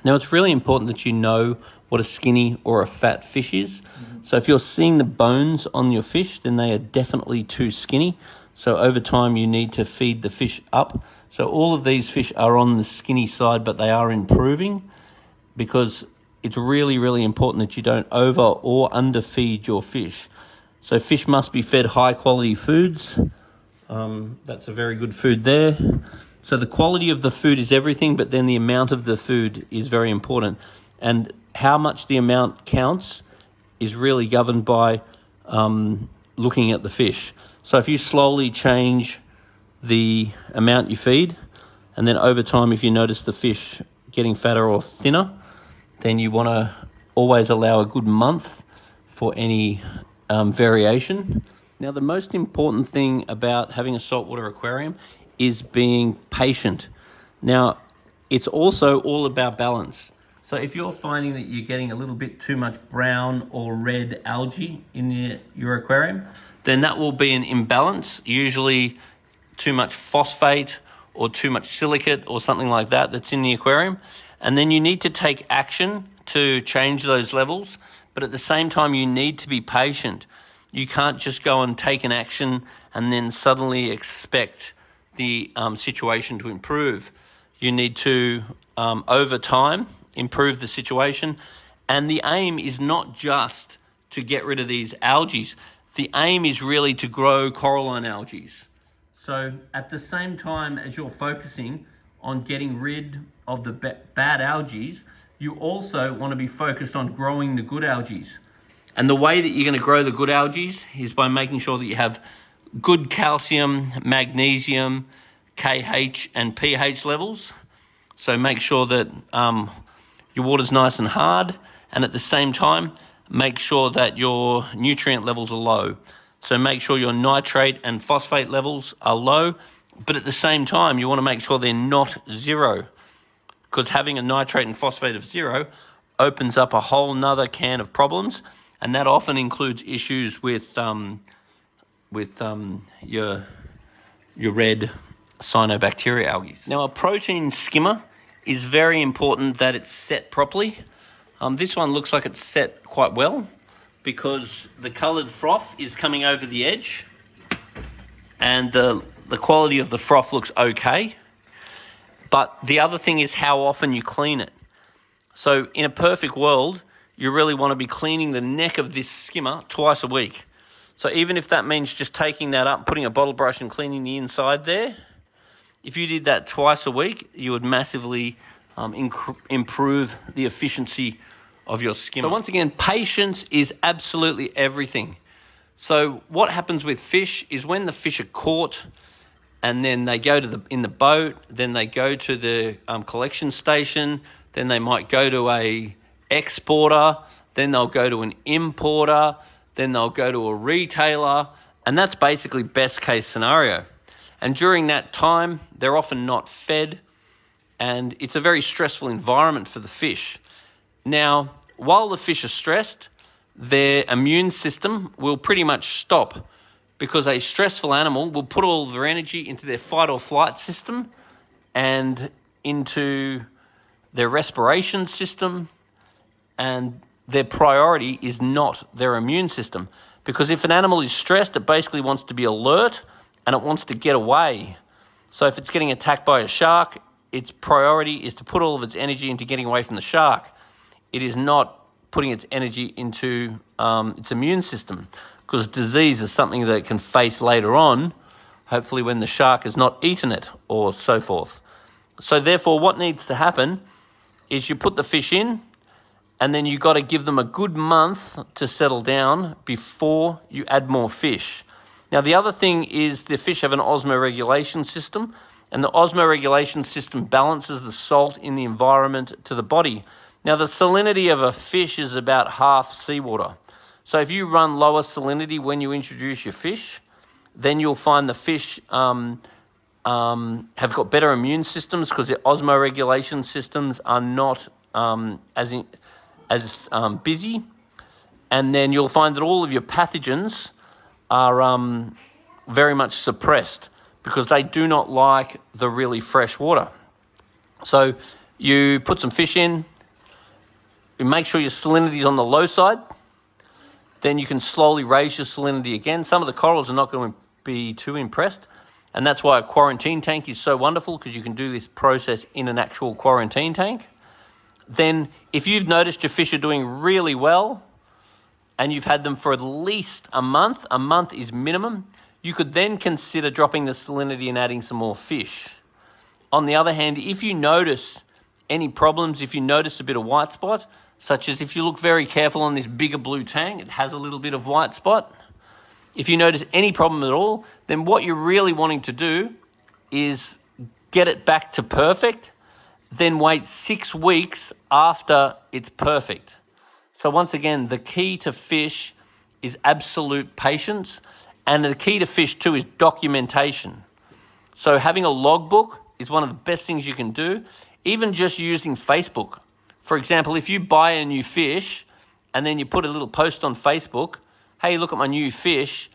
Now, it's really important that you know what a skinny or a fat fish is. So if you're seeing the bones on your fish, then they are definitely too skinny. So over time, you need to feed the fish up. So all of these fish are on the skinny side, but they are improving, because it's really, really important that you don't over or underfeed your fish. So fish must be fed high quality foods. That's a very good food there. So the quality of the food is everything, but then the amount of the food is very important. And how much the amount counts is really governed by looking at the fish. So if you slowly change the amount you feed, and then over time, if you notice the fish getting fatter or thinner, then you want to always allow a good month for any variation. Now, the most important thing about having a saltwater aquarium is being patient. Now, it's also all about balance. So if you're finding that you're getting a little bit too much brown or red algae in your aquarium, then that will be an imbalance, usually too much phosphate or too much silicate or something like that that's in the aquarium. And then you need to take action to change those levels. But at the same time, you need to be patient. You can't just go and take an action and then suddenly expect the situation to improve. You need to, over time, improve the situation. And the aim is not just to get rid of these algae. The aim is really to grow coralline algae. So at the same time as you're focusing on getting rid of the bad algae, you also want to be focused on growing the good algae. And the way that you're going to grow the good algae is by making sure that you have good calcium, magnesium, KH and pH levels. So make sure that your water's nice and hard, and at the same time, make sure that your nutrient levels are low. So make sure your nitrate and phosphate levels are low, but at the same time, you want to make sure they're not zero, because having a nitrate and phosphate of zero opens up a whole nother can of problems, and that often includes issues with your red cyanobacteria algae. Now, a protein skimmer is very important that it's set properly. This one looks like it's set quite well because the coloured froth is coming over the edge, and the quality of the froth looks okay. But the other thing is how often you clean it. So in a perfect world, you really want to be cleaning the neck of this skimmer twice a week. So even if that means just taking that up, putting a bottle brush and cleaning the inside there, if you did that twice a week, you would massively improve the efficiency of your skimmer. So once again, patience is absolutely everything. So what happens with fish is when the fish are caught and then they go to in the boat, then they go to the collection station, then they might go to a exporter, then they'll go to an importer, then they'll go to a retailer, and that's basically best case scenario. And during that time, they're often not fed, and it's a very stressful environment for the fish. Now, while the fish are stressed, their immune system will pretty much stop, because a stressful animal will put all their energy into their fight or flight system and into their respiration system, and their priority is not their immune system. Because if an animal is stressed, it basically wants to be alert and it wants to get away. So if it's getting attacked by a shark, its priority is to put all of its energy into getting away from the shark. It is not putting its energy into its immune system, because disease is something that it can face later on, hopefully when the shark has not eaten it or so forth. So therefore, what needs to happen is you put the fish in, and then you got to give them a good month to settle down before you add more fish. Now, the other thing is the fish have an osmoregulation system, and the osmoregulation system balances the salt in the environment to the body. Now, the salinity of a fish is about half seawater. So if you run lower salinity when you introduce your fish, then you'll find the fish have got better immune systems, because their osmoregulation systems are not as busy. And then you'll find that all of your pathogens are very much suppressed, because they do not like the really fresh water. So you put some fish in, You make sure your salinity is on the low side. Then you can slowly raise your salinity again. Some of the corals are not going to be too impressed. And that's why a quarantine tank is so wonderful, because you can do this process in an actual quarantine tank. Then if you've noticed your fish are doing really well and you've had them for at least a month is minimum, you could then consider dropping the salinity and adding some more fish. On the other hand, if you notice any problems, if you notice a bit of white spot, such as if you look very careful on this bigger blue tang, it has a little bit of white spot. If you notice any problem at all, then what you're really wanting to do is get it back to perfect, then wait 6 weeks after it's perfect. So once again, the key to fish is absolute patience, and the key to fish too is documentation. So having a logbook is one of the best things you can do, even just using Facebook. For example, if you buy a new fish and then you put a little post on Facebook, hey, look at my new fish,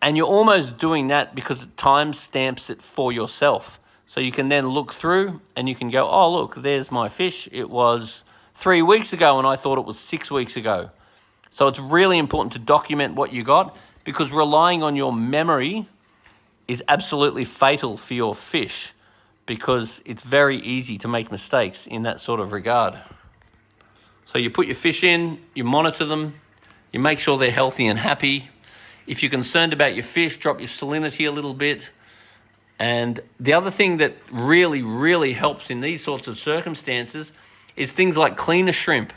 and you're almost doing that because it time stamps it for yourself. So you can then look through and you can go, oh, look, there's my fish. It was 3 weeks ago and I thought it was 6 weeks ago. So it's really important to document what you got, because relying on your memory is absolutely fatal for your fish, because it's very easy to make mistakes in that sort of regard. So you put your fish in, you monitor them, you make sure they're healthy and happy. If you're concerned about your fish, drop your salinity a little bit. And the other thing that really, really helps in these sorts of circumstances is things like cleaner shrimp.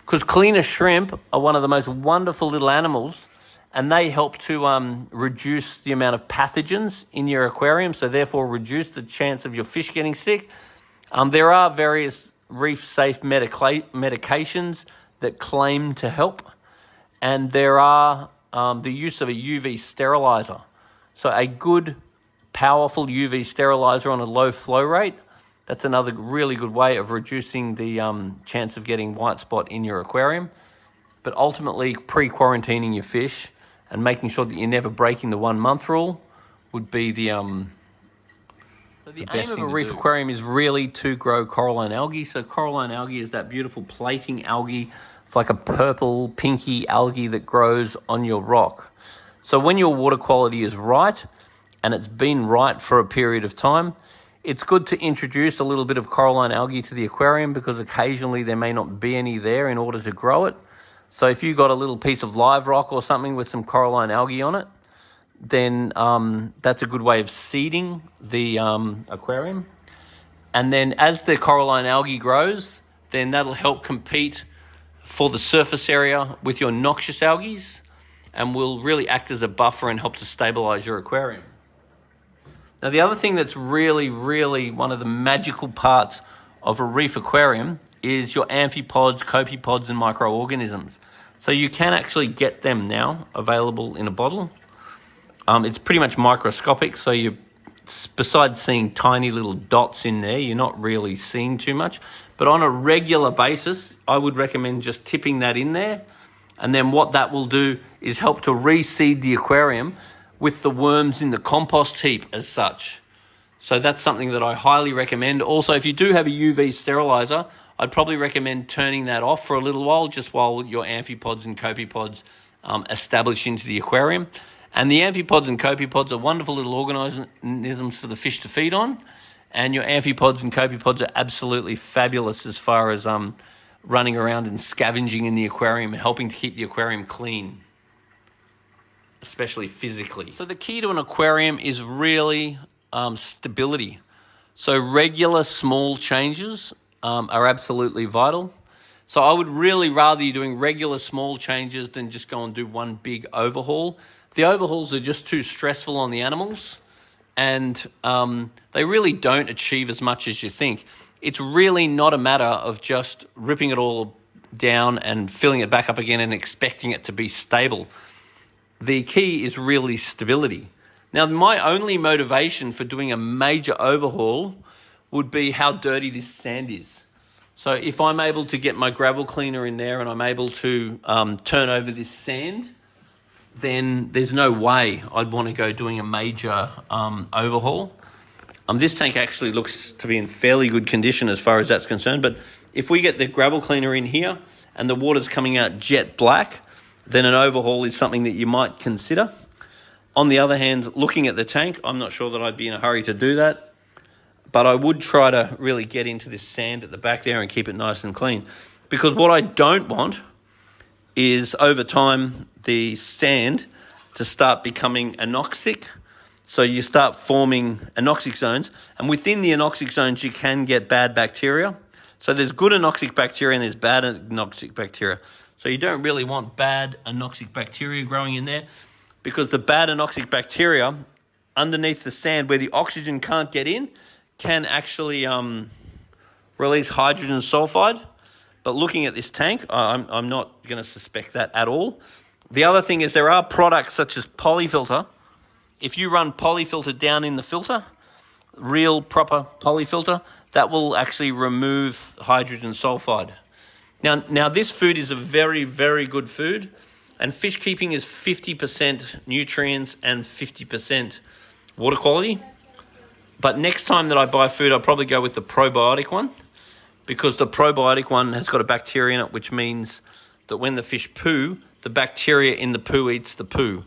Because cleaner shrimp are one of the most wonderful little animals, and they help to reduce the amount of pathogens in your aquarium, so therefore reduce the chance of your fish getting sick. There are various reef-safe medications that claim to help, and there are the use of a UV sterilizer. So a good, powerful UV sterilizer on a low flow rate, that's another really good way of reducing the chance of getting white spot in your aquarium. But ultimately, pre-quarantining your fish and making sure that you're never breaking the 1 month rule would be the So the aim of a reef aquarium is really to grow coralline algae. So coralline algae is that beautiful plating algae. It's like a purple, pinky algae that grows on your rock. So when your water quality is right, and it's been right for a period of time, it's good to introduce a little bit of coralline algae to the aquarium, because occasionally there may not be any there in order to grow it. So if you've got a little piece of live rock or something with some coralline algae on it, then that's a good way of seeding the aquarium. And then as the coralline algae grows, then that'll help compete for the surface area with your noxious algae, and will really act as a buffer and help to stabilize your aquarium. Now, the other thing that's really, really one of the magical parts of a reef aquarium is your amphipods, copepods, and microorganisms. So you can actually get them now available in a bottle. It's pretty much microscopic, so you, besides seeing tiny little dots in there, you're not really seeing too much. But on a regular basis, I would recommend just tipping that in there. And then what that will do is help to reseed the aquarium with the worms in the compost heap as such. So that's something that I highly recommend. Also, if you do have a UV sterilizer, I'd probably recommend turning that off for a little while, just while your amphipods and copepods establish into the aquarium. And the amphipods and copepods are wonderful little organisms for the fish to feed on. And your amphipods and copepods are absolutely fabulous as far as running around and scavenging in the aquarium and helping to keep the aquarium clean, especially physically. So the key to an aquarium is really stability. So regular small changes are absolutely vital. So I would really rather you doing regular small changes than just go and do one big overhaul. The overhauls are just too stressful on the animals, and they really don't achieve as much as you think. It's really not a matter of just ripping it all down and filling it back up again and expecting it to be stable. The key is really stability. Now, my only motivation for doing a major overhaul would be how dirty this sand is. So if I'm able to get my gravel cleaner in there and I'm able to turn over this sand, then there's no way I'd want to go doing a major overhaul. This tank actually looks to be in fairly good condition as far as that's concerned, but if we get the gravel cleaner in here and the water's coming out jet black, then an overhaul is something that you might consider. On the other hand, looking at the tank, I'm not sure that I'd be in a hurry to do that, but I would try to really get into this sand at the back there and keep it nice and clean. Because what I don't want is over time the sand to start becoming anoxic. So you start forming anoxic zones, and within the anoxic zones you can get bad bacteria. So there's good anoxic bacteria and there's bad anoxic bacteria. So you don't really want bad anoxic bacteria growing in there, because the bad anoxic bacteria underneath the sand where the oxygen can't get in can actually release hydrogen sulfide. But looking at this tank, I'm not going to suspect that at all. The other thing is there are products such as polyfilter. If you run polyfilter down in the filter, real proper polyfilter, that will actually remove hydrogen sulfide. Now this food is a very, very good food, and fish keeping is 50% nutrients and 50% water quality. But next time that I buy food, I'll probably go with the probiotic one, because the probiotic one has got a bacteria in it, which means that when the fish poo, the bacteria in the poo eats the poo.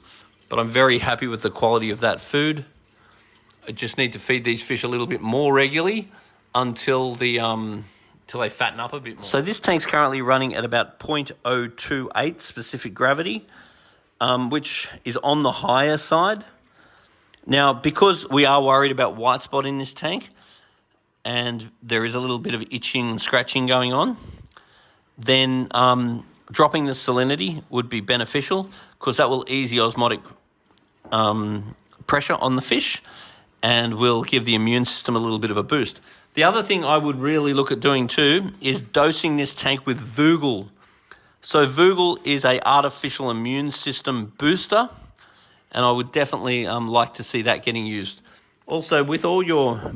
But I'm very happy with the quality of that food. I just need to feed these fish a little bit more regularly until they fatten up a bit more. So this tank's currently running at about 0.028 specific gravity, which is on the higher side. Now, because we are worried about white spot in this tank, and there is a little bit of itching and scratching going on, then dropping the salinity would be beneficial, because that will ease the osmotic pressure on the fish and will give the immune system a little bit of a boost. The other thing I would really look at doing too is dosing this tank with Vogel. So Vogel is an artificial immune system booster, and I would definitely like to see that getting used. Also, with all your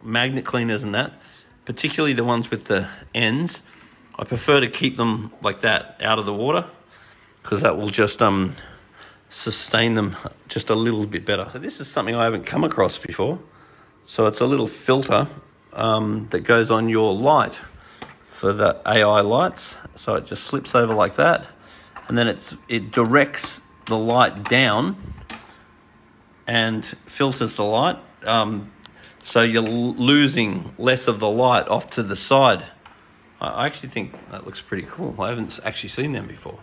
magnet cleaners and that, particularly the ones with the ends, I prefer to keep them like that out of the water, because that will just sustain them just a little bit better. So this is something I haven't come across before. So it's a little filter that goes on your light for the AI lights. So it just slips over like that, and then it directs the light down and filters the light. So you're losing less of the light off to the side. I actually think that looks pretty cool. I haven't actually seen them before.